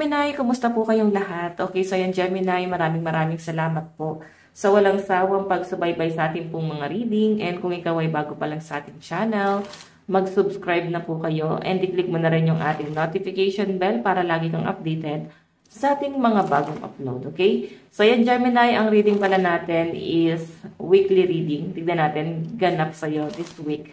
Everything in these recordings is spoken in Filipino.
Gemini, kumusta po kayong lahat? Okay, so yan Gemini, maraming salamat po sa walang sawang pagsubaybay sa ating pong mga reading. And kung ikaw ay bago pa lang sa ating channel, mag-subscribe na po kayo and i-click mo na rin yung ating notification bell para lagi kang updated sa ating mga bagong upload. Okay? So yan Gemini, ang reading pala natin is weekly reading. Tignan natin, ganap sa'yo this week.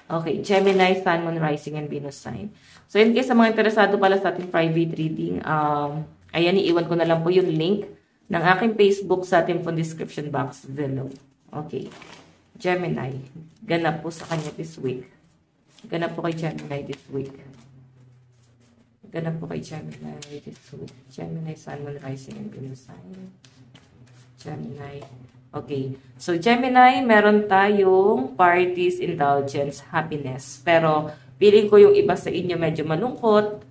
Okay, Gemini, Sun, Moon, Rising, and Venus sign. So, in case sa mga interesado pala sa ating private reading, ayan, iiwan ko na lang po yung link ng aking Facebook sa ating po description box below. Okay, Gemini, ganap po sa kanya this week. Ganap po kay Gemini this week. Ganap po kay Gemini this week. Gemini, Sun, Moon, Rising, and Venus sign. Gemini. Okay. So, Gemini, meron tayong parties, indulgence, happiness. Pero, feeling ko yung iba sa inyo medyo malungkot.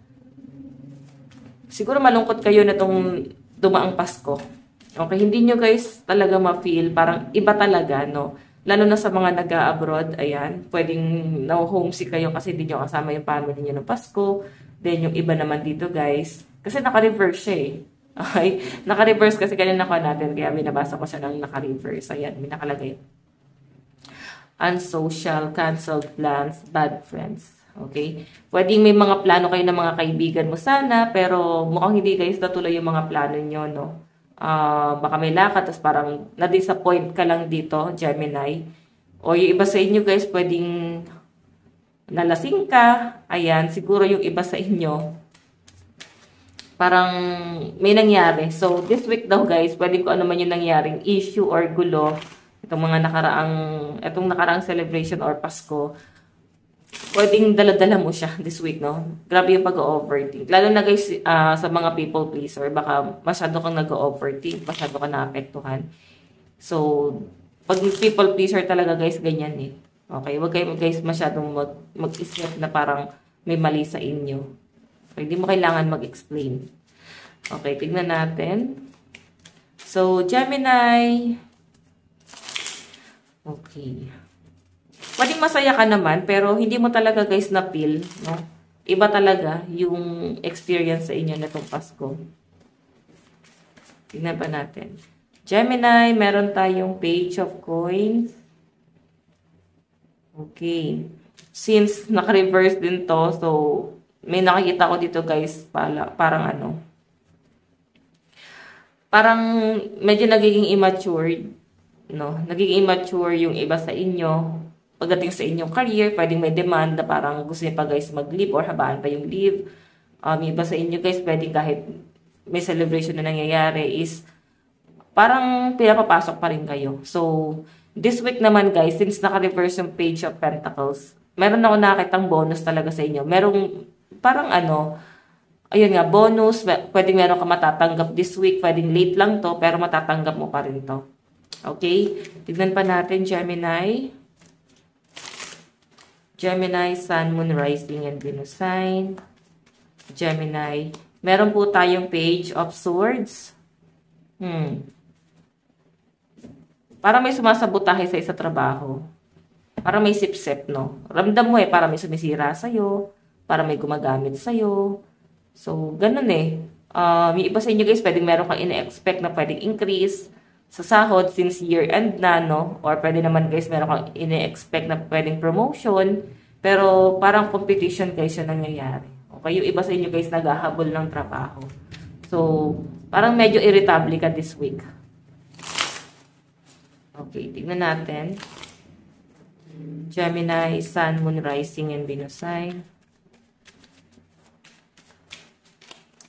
Siguro malungkot kayo na itong dumaang Pasko. Okay, hindi nyo guys talaga ma-feel. Parang iba talaga, no? Lalo na sa mga nag-abroad, ayan. Pwedeng na-homesick kayo kasi hindi nyo kasama yung family niyo ng Pasko. Then, yung iba naman dito, guys. Kasi naka-reverse siya eh. Okay? Naka-reverse kasi kanina nakuha natin. Kaya binabasa ko siya ng naka-reverse. Ayan, may nakalagay. Unsocial, canceled plans, bad friends. Okay? Pwedeng may mga plano kayo ng mga kaibigan mo sana, pero mukhang hindi guys natuloy yung mga plano nyo, no? Baka may lakad, tapos parang na-disappoint ka lang dito, Gemini. O yung iba sa inyo guys, pwedeng nalasing ka. Ayan, siguro yung iba sa inyo, parang may nangyari. So, this week daw guys, pwedeng ko ano man yung nangyaring issue or gulo. Itong nakaraang celebration or Pasko. Pwedeng dala-dala mo siya this week, no? Grabe yung pag-overthink. Lalo na guys, sa mga people pleaser, baka masyado kang nag-overthink, masyado kang naapektuhan. So, pag people pleaser talaga guys, ganyan eh. Okay, wag kayo guys masyadong mag-isip na parang may mali sa inyo. Hindi mo kailangan mag-explain. Okay, tignan natin. So, Gemini. Okay. Pwedeng masaya ka naman, pero hindi mo talaga guys na-feel, no? Iba talaga yung experience sa inyo na itong Pasko. Tignan pa natin. Gemini, meron tayong Page of Coins. Okay. Since naka-reverse din to, so may nakikita ko dito guys, parang parang medyo nagiging immature, no? Nagiging immature yung iba sa inyo. Pagdating sa inyong career, pwedeng may demand na parang gusto niyo pa guys mag-leave or habaan pa yung leave. Iba sa inyo guys, pwedeng kahit may celebration na nangyayari is parang pinapapasok pa rin kayo. So, this week naman guys, since naka-reverse yung Page of Pentacles, meron ako nakakitang bonus talaga sa inyo. Merong parang ayun nga, bonus, pwedeng meron ka matatanggap this week, pwedeng late lang to, pero matatanggap mo pa rin to. Okay? Tignan pa natin, Gemini. Gemini, Sun, Moon, Rising, and Venus sign. Gemini. Meron po tayong Page of Swords. Parang may sumasabotahe sa isa trabaho. Parang may sip-sip, no? Ramdam mo parang may sumisira sa'yo. Para may gumagamit sa'yo. So, ganun eh. May iba sa inyo guys, pwedeng meron kang ina-expect na pwedeng increase sa sahod since year-end na, no? Or pwede naman guys, meron kang ina-expect na pwedeng promotion. Pero parang competition guys yung nangyayari. Okay, yung iba sa inyo guys, naghahabol ng trabaho. So, parang medyo irritable ka this week. Okay, tignan natin. Gemini, Sun, Moon, Rising, and Venus sign.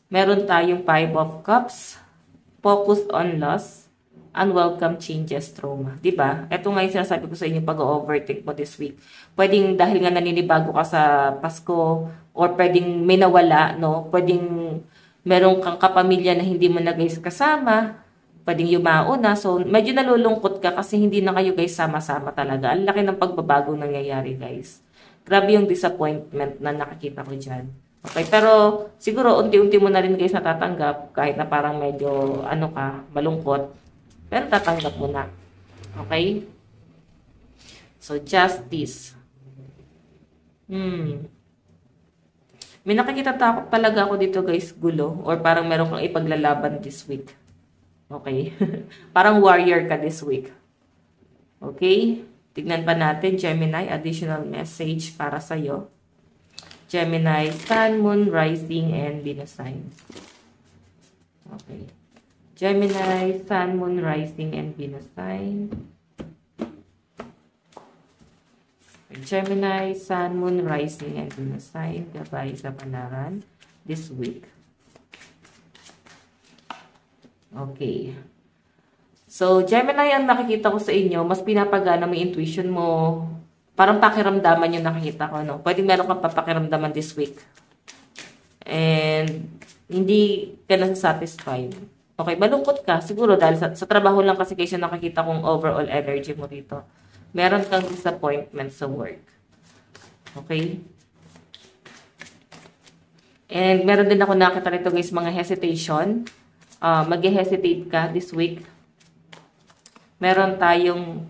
Meron tayong Five of Cups, focused on loss, unwelcome changes, trauma. Diba? Ito nga yung sinasabi ko sa inyo pag-overthink mo this week. Pwedeng dahil nga naninibago ka sa Pasko, or pwedeng may nawala, no? Pwedeng meron kang kapamilya na hindi mo na guys kasama, pwedeng yumao na. So, medyo nalulungkot ka kasi hindi na kayo guys sama-sama talaga. Ang laki ng pagbabagong nangyayari guys. Grabe yung disappointment na nakikita ko dyan. Okay, pero siguro unti-unti mo na rin guys natatanggap kahit na parang medyo malungkot. Pero tatanggap mo na. Okay? So, justice. May nakikita talaga ako dito guys, gulo. Or parang meron kang ipaglalaban this week. Okay? Parang warrior ka this week. Okay? Tignan pa natin, Gemini, additional message para sa'yo. Gemini, Sun, Moon, Rising, and Venus sign. Okay. Gemini, Sun, Moon, Rising, and Venus sign. Gemini, Sun, Moon, Rising, and Venus sign. Gabay sa panaran this week. Okay. So, Gemini, ang nakikita ko sa inyo, mas pinapagana mo yung intuition mo. Parang pakiramdaman yung nakikita ko, no? Pwedeng meron kang papakiramdaman this week. And, hindi ka nasasatisfied. Okay, malungkot ka. Siguro dahil sa trabaho lang kasi kayo nakikita kong overall energy mo dito. Meron kang disappointment sa work. Okay? And meron din ako nakita rito guys, mga hesitation. Mag-hesitate ka this week. Meron tayong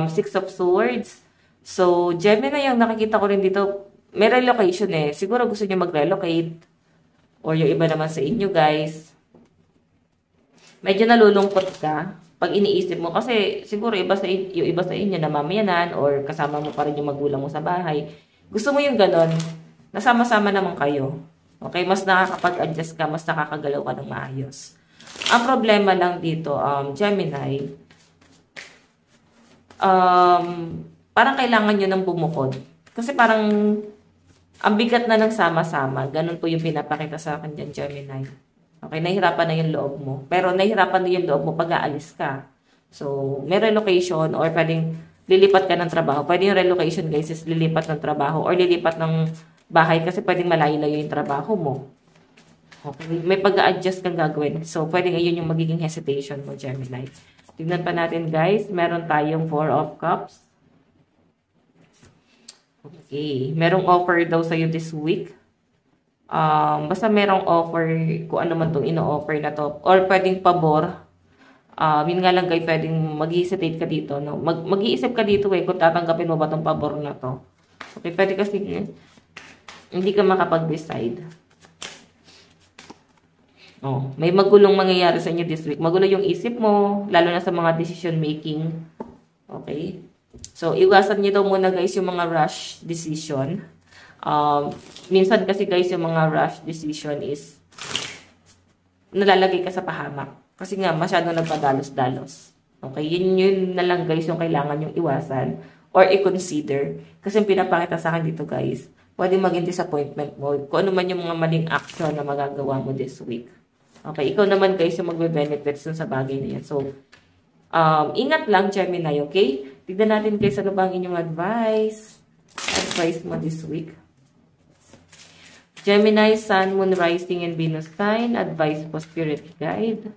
Six of Swords. So, Gemini, yung nakikita ko rin dito, may relocation eh. Siguro gusto nyo mag-relocate. Or yung iba naman sa inyo guys. Medyo nalulungkot ka pag iniisip mo. Kasi siguro yung iba sa inyo namamayanan or kasama mo pa rin yung magulang mo sa bahay. Gusto mo yung ganon. Nasama-sama naman kayo. Okay? Mas nakakapag-adjust ka, mas nakakagalaw ka ng maayos. Ang problema lang dito, Gemini, parang kailangan nyo ng bumukod. Kasi parang ang bigat na ng sama-sama. Ganun po yung pinapakita sa akin dyan, Gemini. Okay, nahihirapan na yung loob mo. Pero nahihirapan na yung loob mo pag aalis ka. So, may relocation or pwedeng lilipat ka ng trabaho. Pwede yung relocation guys is lilipat ng trabaho or lilipat ng bahay kasi pwedeng malayo-layo yung trabaho mo. Okay, may pag-a-adjust kang gagawin. So, pwedeng ayun yung magiging hesitation mo, Gemini. Tignan pa natin guys. Meron tayong 4 of Cups. Okay. Merong offer daw sa'yo this week. Basta merong offer, kung ano man itong ino-offer na to. Or pwedeng pabor. Yun nga lang guys, pwedeng mag-hesitate ka dito. No? Mag-iisip ka dito kung tatanggapin mo ba itong pabor na to. Okay, pwede kasi hindi ka makapag-decide. Oh, may magulong mangyayari sa inyo this week. Magulo yung isip mo, lalo na sa mga decision making. Okay? So, iwasan niyo daw muna guys yung mga rush decision. Minsan kasi guys yung mga rush decision is nalalagay ka sa pahamak. Kasi nga, masyado nagpadalos-dalos. Okay? Yun na lang guys yung kailangan yung iwasan or i-consider. Kasi yung pinapakita sa akin dito guys, pwede maging disappointment mo. Kung ano man yung mga maling action na magagawa mo this week. Okay? Ikaw naman guys yung magbe-benefits dun sa bagay na yan. So, ingat lang Gemini, okay? Tignan natin guys ano ba ang inyong advice. Advice mo this week. Gemini, Sun, Moon, Rising, and Venus sign. Advice po, Spirit Guide.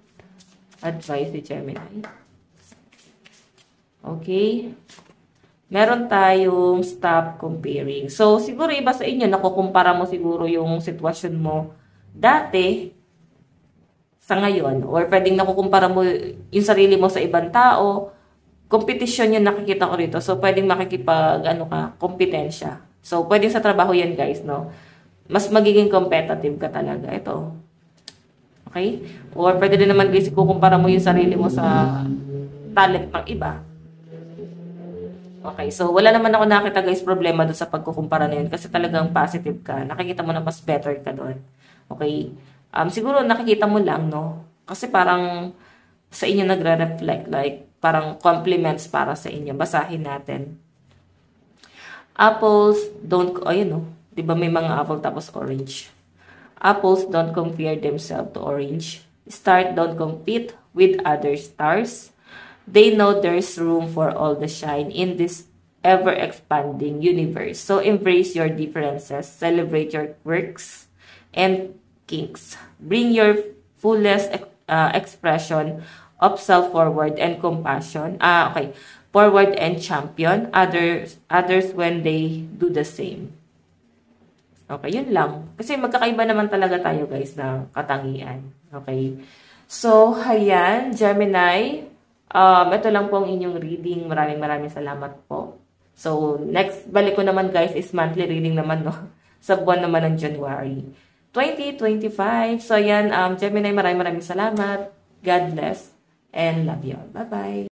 Advice si Gemini. Okay. Meron tayong stop comparing. So, siguro iba sa inyo, nakukumpara mo siguro yung sitwasyon mo dati sa ngayon. Or pwedeng nakukumpara mo yung sarili mo sa ibang tao. Competition yung nakikita ko rito. So, pwedeng kompetensya. So, pwedeng sa trabaho yan guys, no? Mas magiging competitive ka talaga. Ito. Okay? Or pwede din naman guys, kukumpara mo yung sarili mo sa talent ng iba. Okay, so wala naman ako nakita guys problema doon sa pagkukumpara na yun kasi talagang positive ka. Nakikita mo na mas better ka doon. Okay? Siguro nakikita mo lang, no? Kasi parang sa inyo nagre-reflect like parang compliments para sa inyo. Basahin natin. Apples don't, ayun no? Diba may mga apple tapos orange. Apples don't compare themselves to orange. Stars don't compete with other stars. They know there's room for all the shine in this ever-expanding universe. So embrace your differences, celebrate your quirks and kinks. Bring your fullest expression of self-forward and compassion. Okay. Forward and champion others when they do the same. Okay, yun lang. Kasi magkakaiba naman talaga tayo guys ng katangian. Okay. So, ayan, Gemini. Ito lang po ang inyong reading. Maraming salamat po. So, next balik ko naman guys is monthly reading naman, no? sa buwan naman ng January 2025. So, ayan, Gemini, maraming salamat. God bless and love you all. Bye-bye.